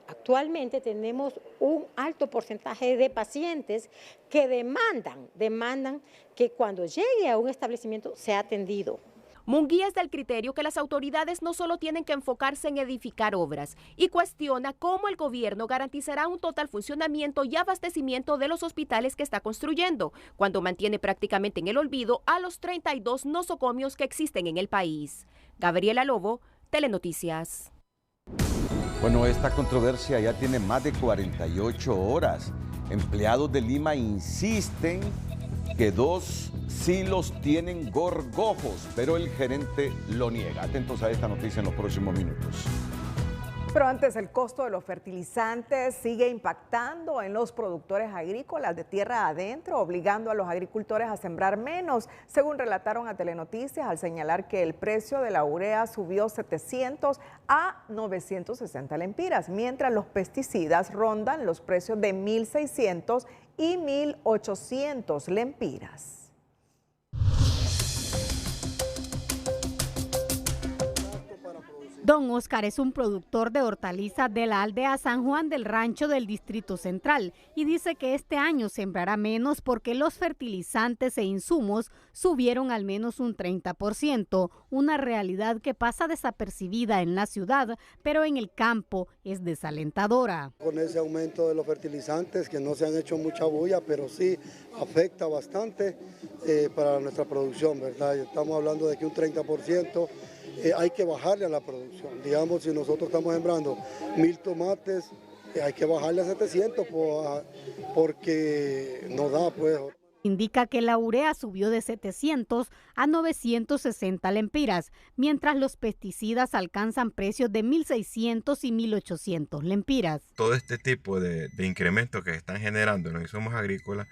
actualmente tenemos un alto porcentaje de pacientes que demandan que cuando llegue a un establecimiento sea atendido. Munguía es del criterio que las autoridades no solo tienen que enfocarse en edificar obras y cuestiona cómo el gobierno garantizará un total funcionamiento y abastecimiento de los hospitales que está construyendo, cuando mantiene prácticamente en el olvido a los 32 nosocomios que existen en el país. Gabriela Lobo, Telenoticias. Bueno, esta controversia ya tiene más de 48 horas. Empleados de Lima insisten que 2 silos tienen gorgojos, pero el gerente lo niega. Atentos a esta noticia en los próximos minutos. Pero antes, el costo de los fertilizantes sigue impactando en los productores agrícolas de tierra adentro, obligando a los agricultores a sembrar menos, según relataron a Telenoticias, al señalar que el precio de la urea subió 700 a 960 lempiras, mientras los pesticidas rondan los precios de 1.600 y 1.800 lempiras. Don Oscar es un productor de hortalizas de la aldea San Juan del Rancho del Distrito Central y dice que este año sembrará menos porque los fertilizantes e insumos subieron al menos un 30%, una realidad que pasa desapercibida en la ciudad, pero en el campo es desalentadora. Con ese aumento de los fertilizantes, que no se han hecho mucha bulla, pero sí afecta bastante para nuestra producción, ¿verdad? Estamos hablando de que un 30% hay que bajarle a la producción. Digamos, si nosotros estamos sembrando 1000 tomates, hay que bajarle a 700 porque no da, pues. Indica que la urea subió de 700 a 960 lempiras, mientras los pesticidas alcanzan precios de 1.600 y 1.800 lempiras. Todo este tipo de incrementos que están generando en los insumos agrícolas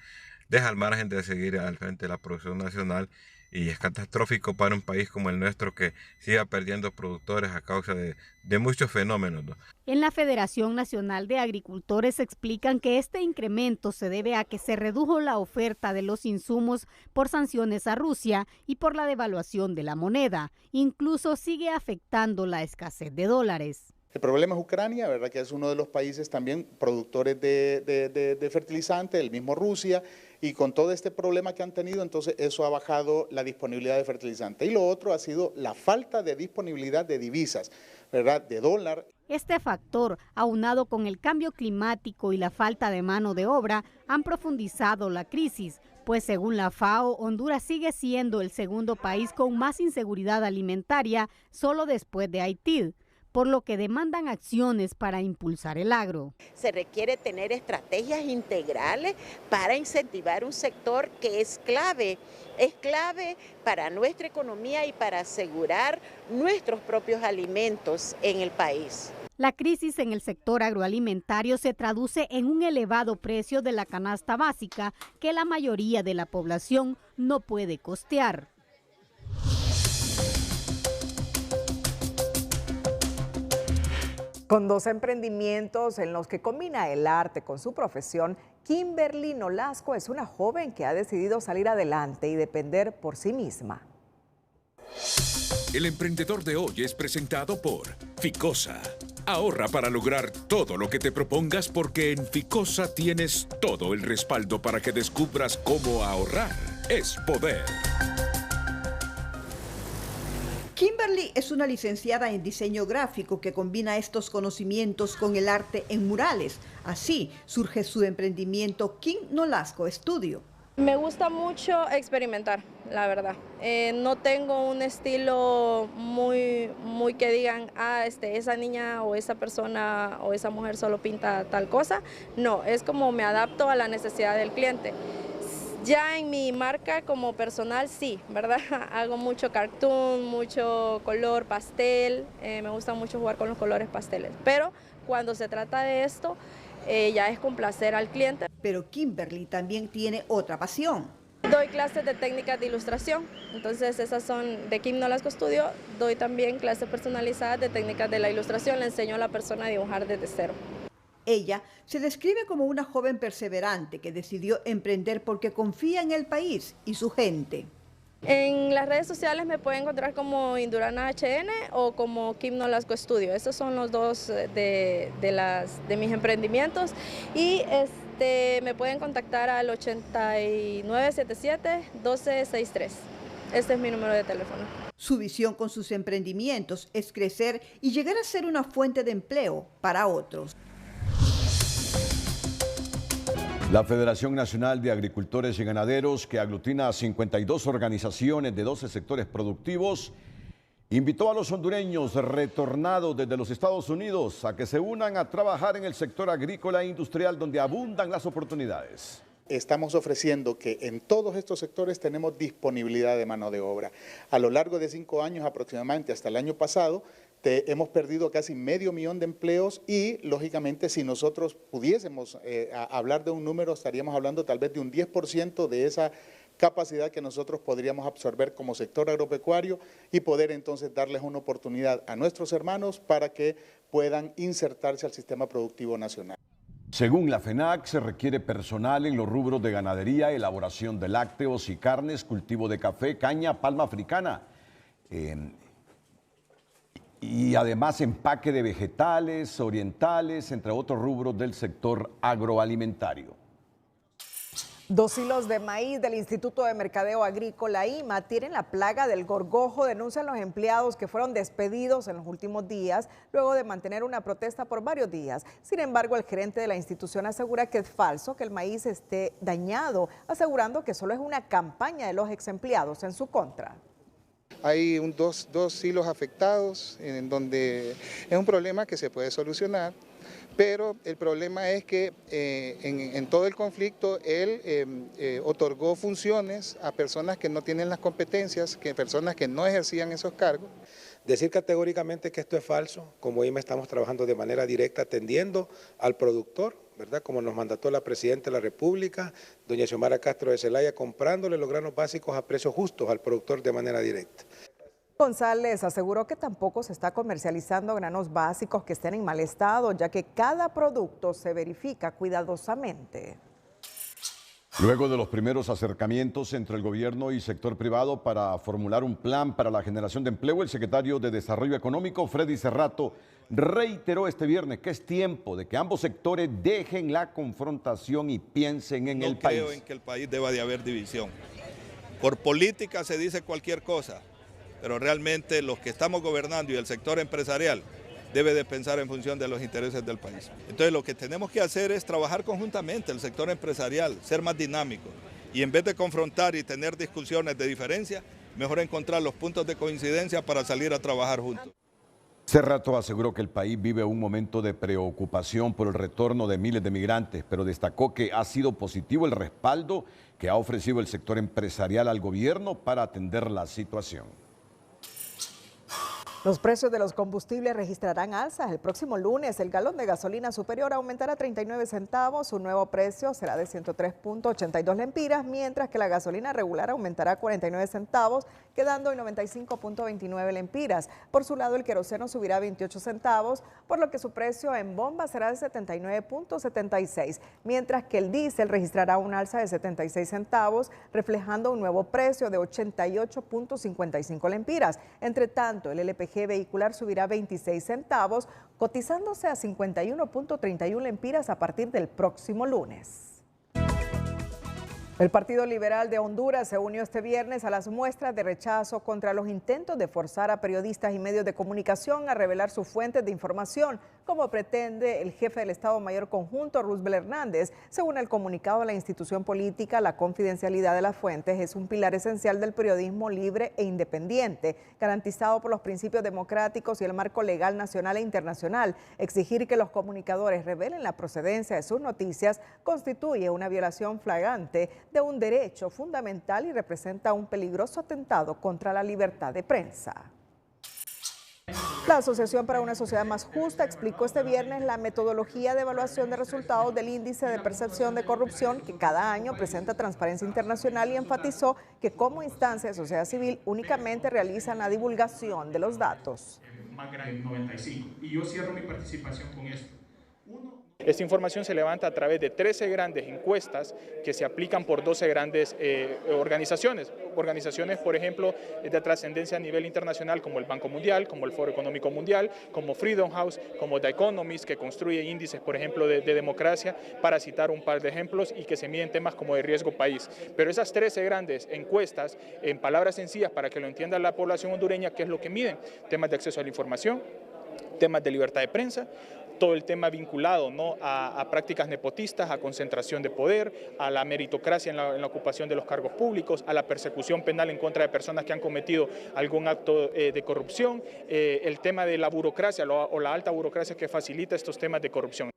deja al margen de seguir al frente de la producción nacional, y es catastrófico para un país como el nuestro que siga perdiendo productores a causa de muchos fenómenos, ¿no? En la Federación Nacional de Agricultores explican que este incremento se debe a que se redujo la oferta de los insumos por sanciones a Rusia y por la devaluación de la moneda. Incluso sigue afectando la escasez de dólares. El problema es Ucrania, ¿verdad? Que es uno de los países también productores de fertilizantes, el mismo Rusia, y con todo este problema que han tenido, entonces eso ha bajado la disponibilidad de fertilizante. Y lo otro ha sido la falta de disponibilidad de divisas, ¿verdad? De dólar. Este factor, aunado con el cambio climático y la falta de mano de obra, han profundizado la crisis, pues según la FAO, Honduras sigue siendo el segundo país con más inseguridad alimentaria, solo después de Haití, por lo que demandan acciones para impulsar el agro. Se requiere tener estrategias integrales para incentivar un sector que es clave para nuestra economía y para asegurar nuestros propios alimentos en el país. La crisis en el sector agroalimentario se traduce en un elevado precio de la canasta básica que la mayoría de la población no puede costear. Con 2 emprendimientos en los que combina el arte con su profesión, Kimberly Nolasco es una joven que ha decidido salir adelante y depender por sí misma. El emprendedor de hoy es presentado por Ficosa. Ahorra para lograr todo lo que te propongas porque en Ficosa tienes todo el respaldo para que descubras cómo ahorrar es poder. Kimberly es una licenciada en diseño gráfico que combina estos conocimientos con el arte en murales. Así surge su emprendimiento Kim Nolasco Studio. Me gusta mucho experimentar, la verdad. No tengo un estilo muy que digan, esa niña o esa persona o esa mujer solo pinta tal cosa. No, es como me adapto a la necesidad del cliente. Ya en mi marca como personal sí, ¿verdad? Hago mucho cartoon, mucho color pastel, me gusta mucho jugar con los colores pasteles. Pero cuando se trata de esto, ya es complacer al cliente. Pero Kimberly también tiene otra pasión. Doy clases de técnicas de ilustración, entonces esas son de Kim Nolasco Studio. Doy también clases personalizadas de técnicas de la ilustración, le enseño a la persona a dibujar desde cero. Ella se describe como una joven perseverante que decidió emprender porque confía en el país y su gente. En las redes sociales me pueden encontrar como Indurana HN o como Kim Nolasco Studio. Esos son los dos de mis emprendimientos. Y me pueden contactar al 8977-1263. Este es mi número de teléfono. Su visión con sus emprendimientos es crecer y llegar a ser una fuente de empleo para otros. La Federación Nacional de Agricultores y Ganaderos, que aglutina a 52 organizaciones de 12 sectores productivos, invitó a los hondureños retornados desde los Estados Unidos a que se unan a trabajar en el sector agrícola e industrial donde abundan las oportunidades. Estamos ofreciendo que en todos estos sectores tenemos disponibilidad de mano de obra. A lo largo de 5 años aproximadamente, hasta el año pasado, hemos perdido casi 500,000 de empleos y, lógicamente, si nosotros pudiésemos hablar de un número, estaríamos hablando tal vez de un 10% de esa capacidad que nosotros podríamos absorber como sector agropecuario y poder entonces darles una oportunidad a nuestros hermanos para que puedan insertarse al sistema productivo nacional. Según la FENAC, se requiere personal en los rubros de ganadería, elaboración de lácteos y carnes, cultivo de café, caña, palma africana. Y además empaque de vegetales, orientales, entre otros rubros del sector agroalimentario. 2 hilos de maíz del Instituto de Mercadeo Agrícola IMA tienen la plaga del gorgojo, denuncian los empleados que fueron despedidos en los últimos días luego de mantener una protesta por varios días. Sin embargo, el gerente de la institución asegura que es falso que el maíz esté dañado, asegurando que solo es una campaña de los ex empleados en su contra. Hay dos silos afectados, en donde es un problema que se puede solucionar, pero el problema es que en todo el conflicto él otorgó funciones a personas que no tienen las competencias, personas que no ejercían esos cargos. Decir categóricamente que esto es falso, como IMA estamos trabajando de manera directa atendiendo al productor, ¿verdad? Como nos mandató la Presidenta de la República, doña Xiomara Castro de Zelaya, comprándole los granos básicos a precios justos al productor de manera directa. González aseguró que tampoco se está comercializando granos básicos que estén en mal estado, ya que cada producto se verifica cuidadosamente. Luego de los primeros acercamientos entre el gobierno y sector privado para formular un plan para la generación de empleo, el secretario de Desarrollo Económico, Freddy Cerrato, reiteró este viernes que es tiempo de que ambos sectores dejen la confrontación y piensen en el país. No creo en que el país deba de haber división. Por política se dice cualquier cosa, pero realmente los que estamos gobernando y el sector empresarial debe de pensar en función de los intereses del país. Entonces lo que tenemos que hacer es trabajar conjuntamente, el sector empresarial, ser más dinámico y en vez de confrontar y tener discusiones de diferencia, mejor encontrar los puntos de coincidencia para salir a trabajar juntos. Cerrato aseguró que el país vive un momento de preocupación por el retorno de miles de migrantes, pero destacó que ha sido positivo el respaldo que ha ofrecido el sector empresarial al gobierno para atender la situación. Los precios de los combustibles registrarán alzas. El próximo lunes el galón de gasolina superior aumentará 39 centavos. Su nuevo precio será de 103.82 lempiras, mientras que la gasolina regular aumentará 49 centavos, quedando en 95.29 lempiras. Por su lado, el queroseno subirá 28 centavos, por lo que su precio en bomba será de 79.76, mientras que el diésel registrará un alza de 76 centavos, reflejando un nuevo precio de 88.55 lempiras. Entre tanto, el LPG vehicular subirá 26 centavos, cotizándose a 51.31 lempiras a partir del próximo lunes. El Partido Liberal de Honduras se unió este viernes a las muestras de rechazo contra los intentos de forzar a periodistas y medios de comunicación a revelar sus fuentes de información, como pretende el jefe del Estado Mayor Conjunto, Roosevelt Hernández. Según el comunicado de la institución política, la confidencialidad de las fuentes es un pilar esencial del periodismo libre e independiente, garantizado por los principios democráticos y el marco legal nacional e internacional. Exigir que los comunicadores revelen la procedencia de sus noticias constituye una violación flagrante de un derecho fundamental y representa un peligroso atentado contra la libertad de prensa. La Asociación para una Sociedad Más Justa explicó este viernes la metodología de evaluación de resultados del índice de percepción de corrupción que cada año presenta Transparencia Internacional y enfatizó que como instancia de sociedad civil únicamente realizan la divulgación de los datos. Más grande, 95. Y yo cierro mi participación con esto. Esta información se levanta a través de 13 grandes encuestas que se aplican por 12 grandes organizaciones. Organizaciones, por ejemplo, de trascendencia a nivel internacional como el Banco Mundial, como el Foro Económico Mundial, como Freedom House, como The Economist, que construye índices, por ejemplo, de democracia, para citar un par de ejemplos, y que se miden temas como de riesgo país. Pero esas 13 grandes encuestas, en palabras sencillas para que lo entienda la población hondureña, ¿qué es lo que miden? Temas de acceso a la información, temas de libertad de prensa, todo el tema vinculado, ¿no?, a prácticas nepotistas, a concentración de poder, a la meritocracia en la ocupación de los cargos públicos, a la persecución penal en contra de personas que han cometido algún acto de corrupción, el tema de la burocracia o la alta burocracia que facilita estos temas de corrupción.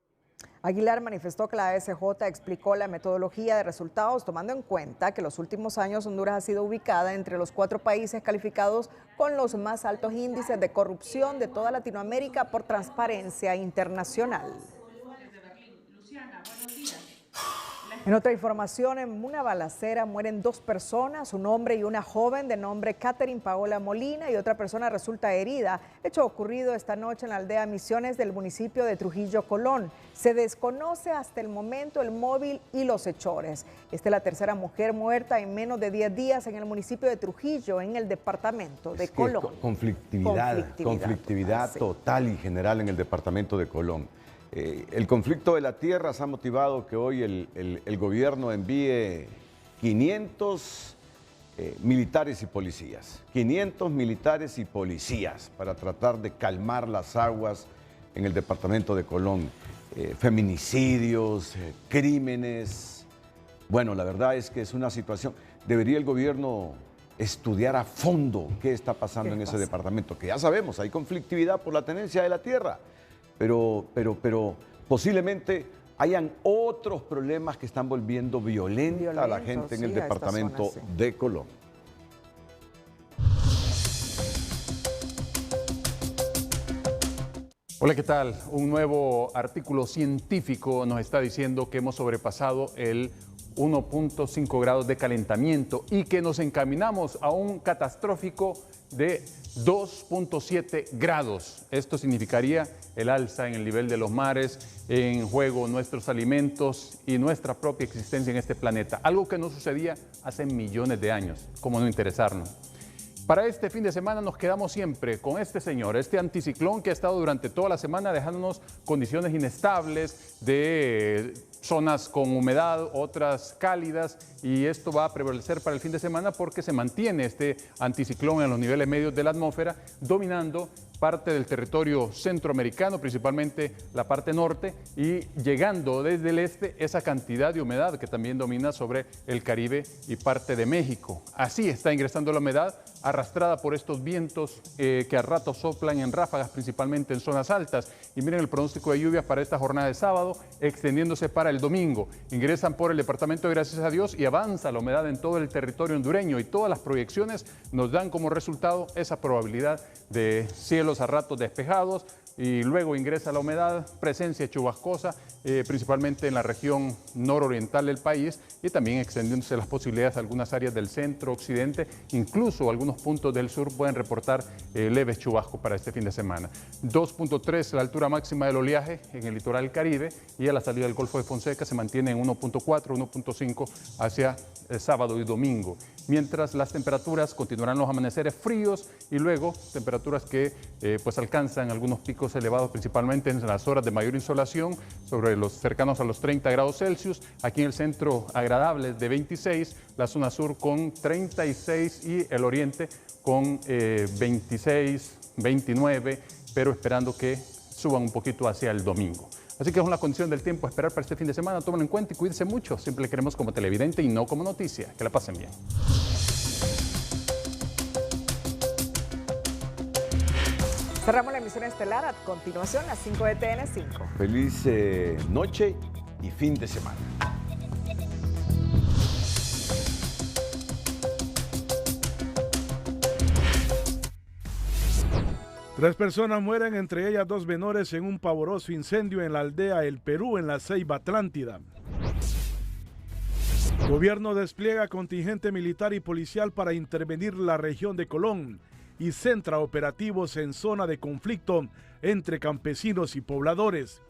Aguilar manifestó que la ASJ explicó la metodología de resultados tomando en cuenta que en los últimos años Honduras ha sido ubicada entre los 4 países calificados con los más altos índices de corrupción de toda Latinoamérica por Transparencia Internacional. En otra información, en una balacera mueren 2 personas, un hombre y una joven de nombre Catherine Paola Molina, y otra persona resulta herida. Hecho ocurrido esta noche en la aldea Misiones del municipio de Trujillo, Colón. Se desconoce hasta el momento el móvil y los hechores. Esta es la tercera mujer muerta en menos de 10 días en el municipio de Trujillo, en el departamento de Colón. Conflictividad total y general en el departamento de Colón. El conflicto de la tierra ha motivado que hoy el gobierno envíe 500 militares y policías. 500 militares y policías para tratar de calmar las aguas en el departamento de Colón. Feminicidios, crímenes. Bueno, la verdad es que es una situación. Debería el gobierno estudiar a fondo qué está pasando en ese departamento, que ya sabemos, hay conflictividad por la tenencia de la tierra, pero posiblemente hayan otros problemas que están volviendo violenta a la gente en el departamento de Colón. Hola, ¿qué tal? Un nuevo artículo científico nos está diciendo que hemos sobrepasado el 1.5 grados de calentamiento y que nos encaminamos a un catastrófico de 2.7 grados. Esto significaría el alza en el nivel de los mares, en juego nuestros alimentos y nuestra propia existencia en este planeta. Algo que no sucedía hace millones de años. ¿Cómo no interesarnos? Para este fin de semana nos quedamos siempre con este señor, este anticiclón que ha estado durante toda la semana dejándonos condiciones inestables de zonas con humedad, otras cálidas, y esto va a prevalecer para el fin de semana porque se mantiene este anticiclón en los niveles medios de la atmósfera, dominando parte del territorio centroamericano, principalmente la parte norte, y llegando desde el este esa cantidad de humedad que también domina sobre el Caribe y parte de México. Así está ingresando la humedad, arrastrada por estos vientos que a ratos soplan en ráfagas, principalmente en zonas altas. Y miren el pronóstico de lluvias para esta jornada de sábado, extendiéndose para el domingo. Ingresan por el departamento de Gracias a Dios y avanza la humedad en todo el territorio hondureño, y todas las proyecciones nos dan como resultado esa probabilidad de cielos a ratos despejados, y luego ingresa la humedad, presencia chubascosa, principalmente en la región nororiental del país, y también extendiéndose las posibilidades a algunas áreas del centro, occidente, incluso algunos puntos del sur pueden reportar leves chubascos para este fin de semana. 2.3 la altura máxima del oleaje en el litoral Caribe, y a la salida del Golfo de Fonseca se mantiene en 1.4, 1.5 hacia el sábado y domingo. Mientras las temperaturas continuarán los amaneceres fríos y luego temperaturas que pues alcanzan algunos picos elevados, principalmente en las horas de mayor insolación, sobre los cercanos a los 30 grados Celsius. Aquí en el centro agradables de 26, la zona sur con 36 y el oriente con 26, 29, pero esperando que suban un poquito hacia el domingo. Así que es una condición del tiempo a esperar para este fin de semana. Tómenlo en cuenta y cuídense mucho. Siempre le queremos como televidente y no como noticia. Que la pasen bien. Cerramos la emisión estelar. A continuación, las 5 de TN5. Feliz noche y fin de semana. Tres personas mueren, entre ellas 2 menores, en un pavoroso incendio en la aldea El Perú, en la Ceiba Atlántida. Gobierno despliega contingente militar y policial para intervenir la región de Colón y centra operativos en zona de conflicto entre campesinos y pobladores.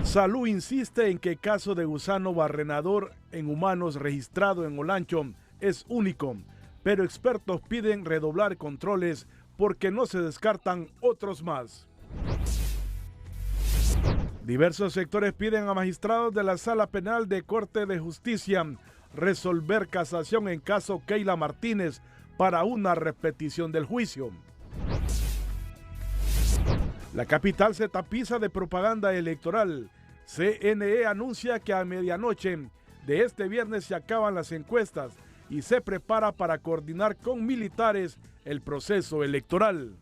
Salud insiste en que caso de gusano barrenador en humanos registrado en Olancho es único, pero expertos piden redoblar controles porque no se descartan otros más. Diversos sectores piden a magistrados de la Sala Penal de Corte de Justicia resolver casación en caso Keila Martínez para una repetición del juicio. La capital se tapiza de propaganda electoral. CNE anuncia que a medianoche de este viernes se acaban las encuestas y se prepara para coordinar con militares el proceso electoral.